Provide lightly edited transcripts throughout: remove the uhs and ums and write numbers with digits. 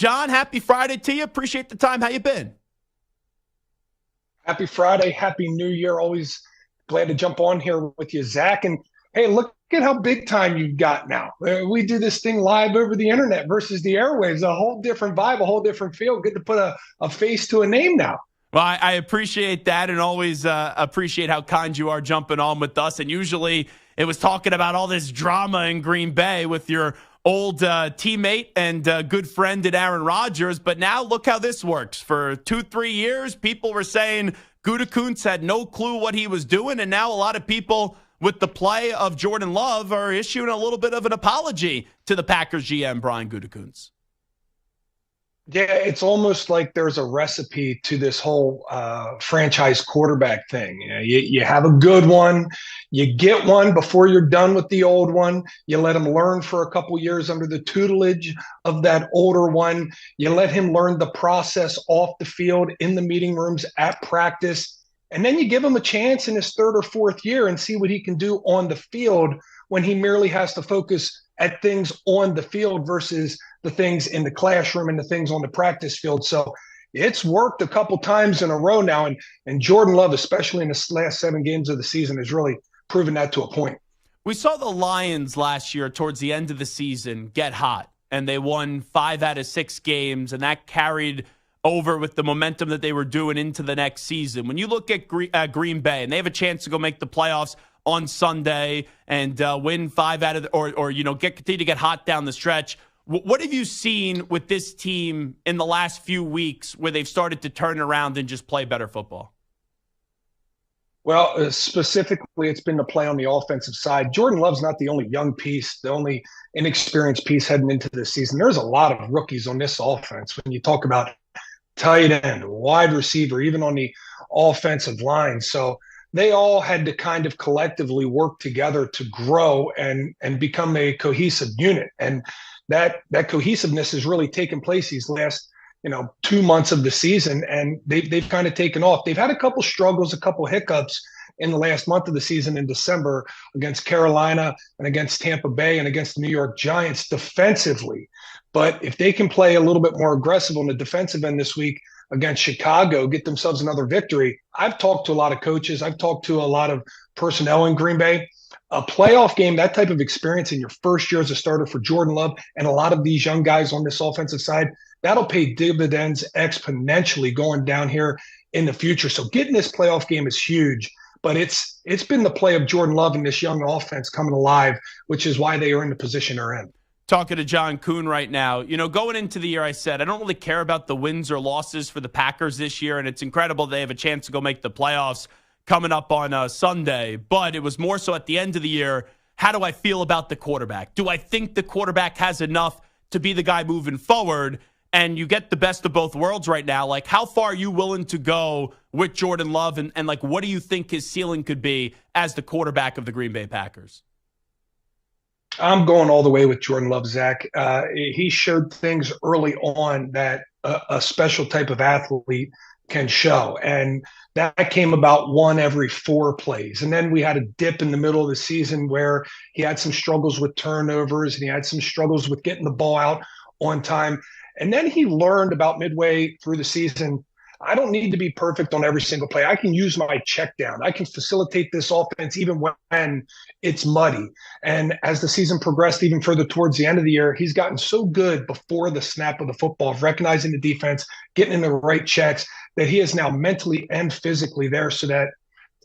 John, happy Friday to you. Appreciate the time. How you been? Happy Friday. Happy New Year. Always glad to jump on here with you, Zach. And hey, look at how big time you've got now. We do this thing live over the internet versus the airwaves. A whole different vibe, a whole different feel. Good to put a face to a name now. Well, I appreciate that and always appreciate how kind you are jumping on with us. And usually it was talking about all this drama in Green Bay with your old teammate and good friend at Aaron Rodgers. But now look how this works. For 2-3 years, people were saying Kuhn had no clue what he was doing. And now a lot of people with the play of Jordan Love are issuing a little bit of an apology to the Packers GM, Brian Gutekunst. Yeah, it's almost like there's a recipe to this whole franchise quarterback thing. You have a good one, you get one before you're done with the old one. You let him learn for a couple years under the tutelage of that older one. You let him learn the process off the field, in the meeting rooms, at practice. And then you give him a chance in his third or fourth year and see what he can do on the field when he merely has to focus at things on the field versus the things in the classroom and the things on the practice field. So it's worked a couple times in a row now. And Jordan Love, especially in the last 7 games of the season, has really proven that to a point. We saw the Lions last year towards the end of the season get hot, and they won 5 out of 6 games, and that carried over with the momentum that they were doing into the next season. When you look at Green Bay, and they have a chance to go make the playoffs on Sunday and win 5 out of continue to get hot down the stretch. What have you seen with this team in the last few weeks where they've started to turn around and just play better football? Well, specifically, it's been the play on the offensive side. Jordan Love's not the only young piece, the only inexperienced piece heading into this season. There's a lot of rookies on this offense. When you talk about tight end, wide receiver, even on the offensive line. So they all had to kind of collectively work together to grow and become a cohesive unit. And that cohesiveness has really taken place these last 2 months of the season, and they've kind of taken off. They've had a couple struggles, a couple hiccups in the last month of the season in December against Carolina and against Tampa Bay and against the New York Giants defensively. But if they can play a little bit more aggressive on the defensive end this week against Chicago, get themselves another victory. I've talked to a lot of coaches. I've talked to a lot of personnel in Green Bay. A playoff game, that type of experience in your first year as a starter for Jordan Love and a lot of these young guys on this offensive side, that'll pay dividends exponentially going down here in the future. So getting this playoff game is huge, but it's been the play of Jordan Love and this young offense coming alive, which is why they are in the position they're in. Talking to John Kuhn right now. Going into the year, I said, I don't really care about the wins or losses for the Packers this year, and it's incredible they have a chance to go make the playoffs coming up on Sunday. But it was more so at the end of the year, how do I feel about the quarterback? Do I think the quarterback has enough to be the guy moving forward? And you get the best of both worlds right now. Like, how far are you willing to go with Jordan Love? And like, what do you think his ceiling could be as the quarterback of the Green Bay Packers? I'm going all the way with Jordan Love, Zach. He showed things early on that a special type of athlete can show. And that came about 1 every 4 plays. And then we had a dip in the middle of the season where he had some struggles with turnovers and he had some struggles with getting the ball out on time. And then he learned about midway through the season, I don't need to be perfect on every single play. I can use my check down. I can facilitate this offense even when it's muddy. And as the season progressed even further towards the end of the year, he's gotten so good before the snap of the football, of recognizing the defense, getting in the right checks, that he is now mentally and physically there so that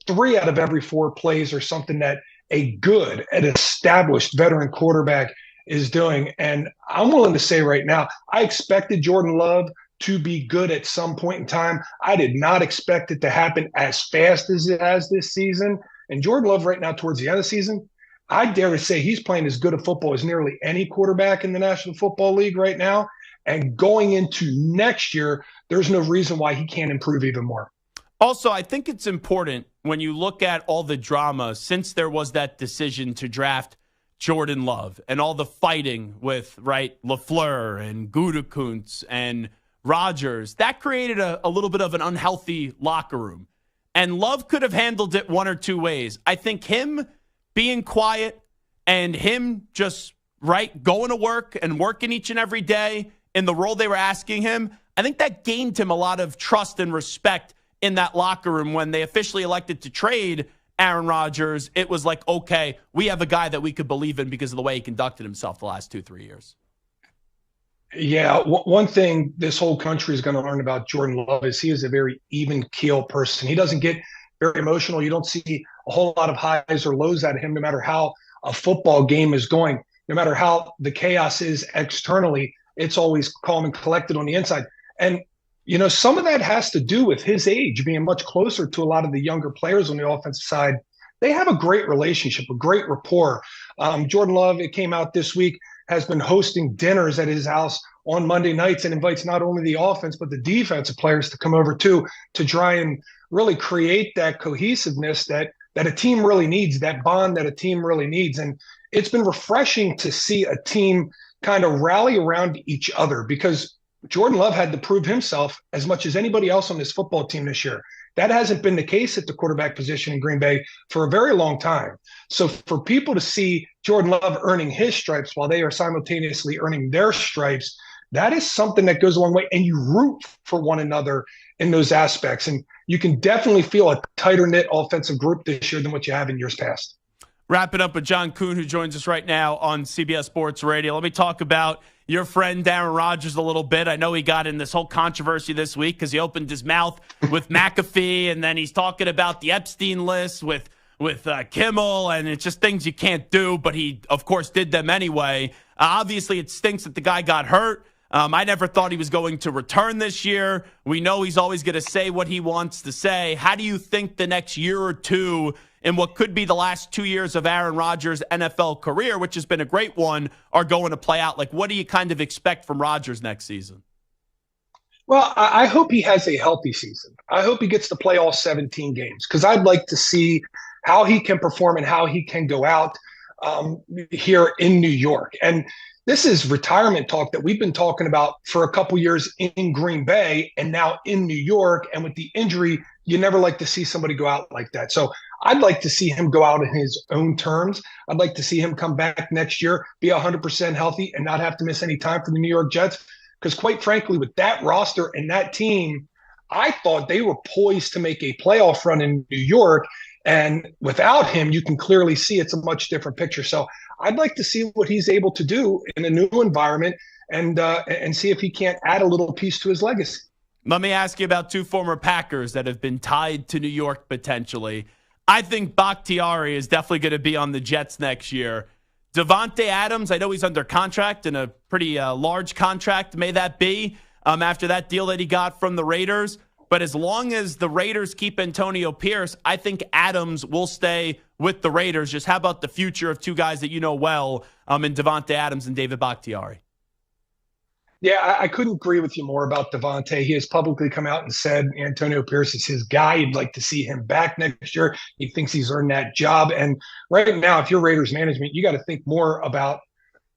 3 out of every 4 plays are something that a good and established veteran quarterback is doing. And I'm willing to say right now, I expected Jordan Love to be good at some point in time. I did not expect it to happen as fast as it has this season. And Jordan Love right now towards the end of the season, I dare to say he's playing as good a football as nearly any quarterback in the National Football League right now. And going into next year, there's no reason why he can't improve even more. Also, I think it's important when you look at all the drama since there was that decision to draft Jordan Love and all the fighting with, LaFleur and Gutekunst and Rodgers, that created a little bit of an unhealthy locker room. And Love could have handled it 1 or 2 ways. I think him being quiet and him just, going to work and working each and every day in the role they were asking him, I think that gained him a lot of trust and respect in that locker room. When they officially elected to trade Aaron Rodgers, it was like, okay, we have a guy that we could believe in because of the way he conducted himself the last 2-3 years. Yeah, one thing this whole country is going to learn about Jordan Love is he is a very even keel person. He doesn't get very emotional. You don't see a whole lot of highs or lows out of him, no matter how a football game is going, no matter how the chaos is externally. It's always calm and collected on the inside. And, some of that has to do with his age, being much closer to a lot of the younger players on the offensive side. They have a great relationship, a great rapport. Jordan Love, it came out this week, has been hosting dinners at his house on Monday nights and invites not only the offense but the defensive players to come over too, to try and really create that cohesiveness that a team really needs, that bond that a team really needs. And it's been refreshing to see a team kind of rally around each other, because Jordan Love had to prove himself as much as anybody else on this football team this year. That hasn't been the case at the quarterback position in Green Bay for a very long time. So for people to see Jordan Love earning his stripes while they are simultaneously earning their stripes, that is something that goes a long way. And you root for one another in those aspects. And you can definitely feel a tighter-knit offensive group this year than what you have in years past. Wrapping up with John Kuhn, who joins us right now on CBS Sports Radio. Let me talk about your friend Aaron Rodgers a little bit. I know he got in this whole controversy this week because he opened his mouth with McAfee, and then he's talking about the Epstein list with Kimmel, and it's just things you can't do, but he, of course, did them anyway. Obviously, it stinks that the guy got hurt. I never thought he was going to return this year. We know he's always going to say what he wants to say. How do you think the next year or two, in what could be the last 2 years of Aaron Rodgers' NFL career, which has been a great one, are going to play out? Like, what do you kind of expect from Rodgers next season? Well, I hope he has a healthy season. I hope he gets to play all 17 games, because I'd like to see how he can perform and how he can go out here in New York. And this is retirement talk that we've been talking about for a couple years in Green Bay and now in New York. And with the injury, you never like to see somebody go out like that. So I'd like to see him go out in his own terms. I'd like to see him come back next year, be 100% healthy, and not have to miss any time for the New York Jets. Because quite frankly, with that roster and that team, I thought they were poised to make a playoff run in New York. And without him, you can clearly see it's a much different picture. So I'd like to see what he's able to do in a new environment and see if he can't add a little piece to his legacy. Let me ask you about two former Packers that have been tied to New York potentially. I think Bakhtiari is definitely going to be on the Jets next year. Davante Adams, I know he's under contract, and a pretty large contract may that be, after that deal that he got from the Raiders. But as long as the Raiders keep Antonio Pierce, I think Adams will stay with the Raiders. Just how about the future of two guys that you know well, in Davante Adams and David Bakhtiari? Yeah, I couldn't agree with you more about Davante. He has publicly come out and said Antonio Pierce is his guy. He'd like to see him back next year. He thinks he's earned that job. And right now, if you're Raiders management, you got to think more about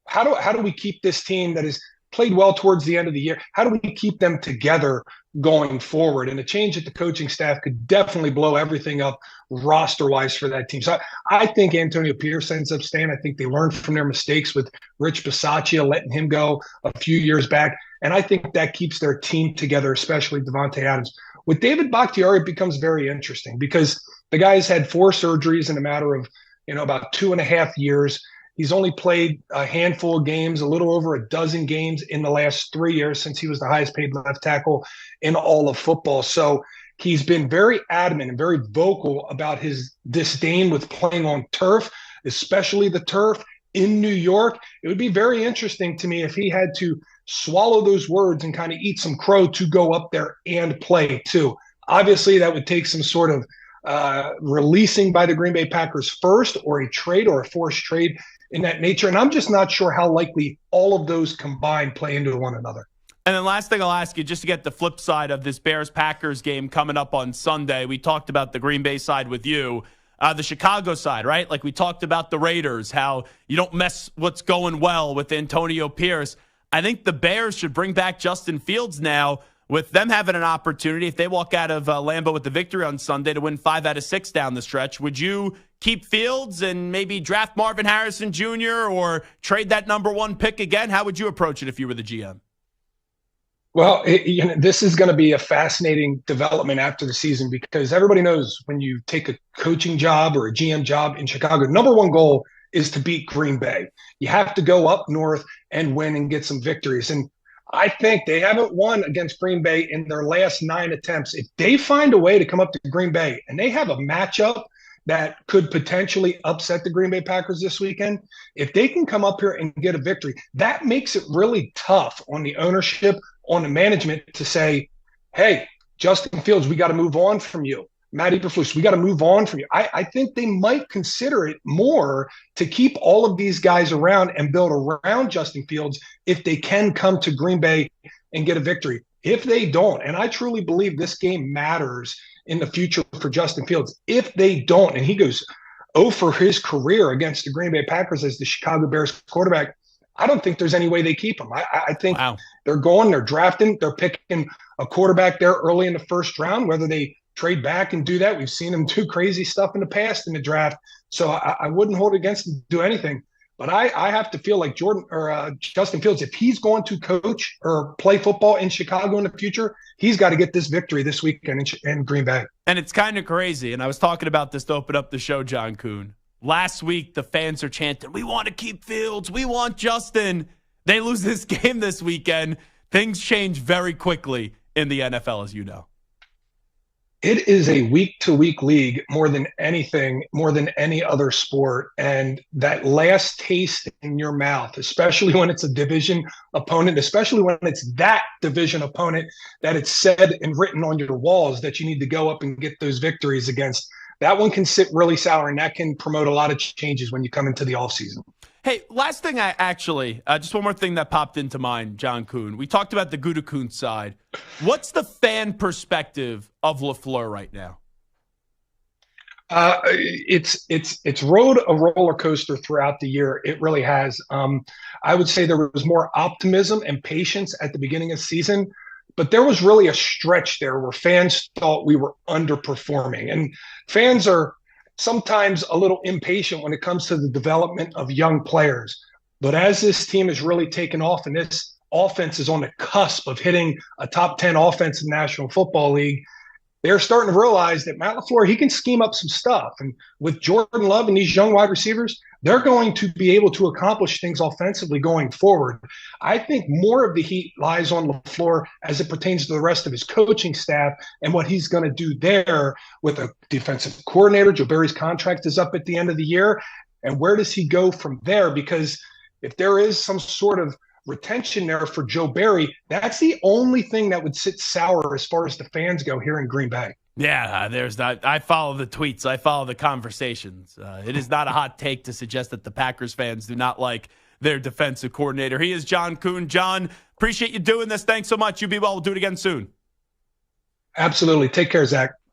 how do we keep this team that has played well towards the end of the year? How do we keep them together going forward? And a change at the coaching staff could definitely blow everything up roster-wise for that team. So I think Antonio Pierce ends up staying. I think they learned from their mistakes with Rich Bisaccia letting him go a few years back. And I think that keeps their team together, especially Davante Adams. With David Bakhtiari, it becomes very interesting because the guy's had 4 surgeries in a matter of, about 2.5 years. He's only played a handful of games, a little over a dozen games in the last 3 years since he was the highest paid left tackle in all of football. So he's been very adamant and very vocal about his disdain with playing on turf, especially the turf in New York. It would be very interesting to me if he had to swallow those words and kind of eat some crow to go up there and play too. Obviously, that would take some sort of releasing by the Green Bay Packers first, or a trade or a forced trade in that nature. And I'm just not sure how likely all of those combined play into one another. And then last thing I'll ask you, just to get the flip side of this Bears-Packers game coming up on Sunday, we talked about the Green Bay side with you, the Chicago side, right? Like we talked about the Raiders, how you don't mess what's going well with Antonio Pierce. I think the Bears should bring back Justin Fields now, with them having an opportunity, if they walk out of Lambeau with the victory on Sunday, to win 5 out of 6 down the stretch. Would you keep Fields and maybe draft Marvin Harrison Jr. or trade that number 1 pick again? How would you approach it if you were the GM? Well, this is going to be a fascinating development after the season because everybody knows when you take a coaching job or a GM job in Chicago, number one goal is to beat Green Bay. You have to go up north and win and get some victories. And I think they haven't won against Green Bay in their last 9 attempts. If they find a way to come up to Green Bay and they have a matchup that could potentially upset the Green Bay Packers this weekend, if they can come up here and get a victory, that makes it really tough on the ownership, on the management to say, hey, Justin Fields, we got to move on from you. Matt Eberflus, we got to move on from you. I think they might consider it more to keep all of these guys around and build around Justin Fields if they can come to Green Bay and get a victory. If they don't, and I truly believe this game matters in the future for Justin Fields, if they don't, and he goes 0 for his career against the Green Bay Packers as the Chicago Bears quarterback, I don't think there's any way they keep him. I think they're drafting, they're picking a quarterback there early in the first round, whether they trade back and do that. We've seen them do crazy stuff in the past in the draft. So I wouldn't hold it against them to do anything. But I have to feel like Justin Fields, if he's going to coach or play football in Chicago in the future, he's got to get this victory this weekend in Green Bay. And it's kind of crazy. And I was talking about this to open up the show, John Kuhn. Last week, the fans are chanting, we want to keep Fields. We want Justin. They lose this game this weekend. Things change very quickly in the NFL, as you know. It is a week-to-week league more than anything, more than any other sport. And that last taste in your mouth, especially when it's a division opponent, especially when it's that division opponent that it's said and written on your walls that you need to go up and get those victories against, that one can sit really sour, and that can promote a lot of changes when you come into the offseason. Hey, last thing just one more thing that popped into mind, John Kuhn. We talked about the Gutekunst side. What's the fan perspective of LaFleur right now? It's rode a roller coaster throughout the year. It really has. I would say there was more optimism and patience at the beginning of the season, but there was really a stretch there where fans thought we were underperforming. And fans are sometimes a little impatient when it comes to the development of young players. But as this team has really taken off and this offense is on the cusp of hitting a top 10 offense in the National Football League, they're starting to realize that Matt LaFleur, he can scheme up some stuff. And with Jordan Love and these young wide receivers, they're going to be able to accomplish things offensively going forward. I think more of the heat lies on LaFleur as it pertains to the rest of his coaching staff and what he's going to do there with a defensive coordinator. Joe Barry's contract is up at the end of the year. And where does he go from there? Because if there is some sort of retention there for Joe Barry, that's the only thing that would sit sour as far as the fans go here in Green Bay. Yeah, there's that. I follow the tweets. I follow the conversations. It is not a hot take to suggest that the Packers fans do not like their defensive coordinator. He is John Kuhn. John, appreciate you doing this. Thanks so much. You be well. We'll do it again soon. Absolutely. Take care, Zach.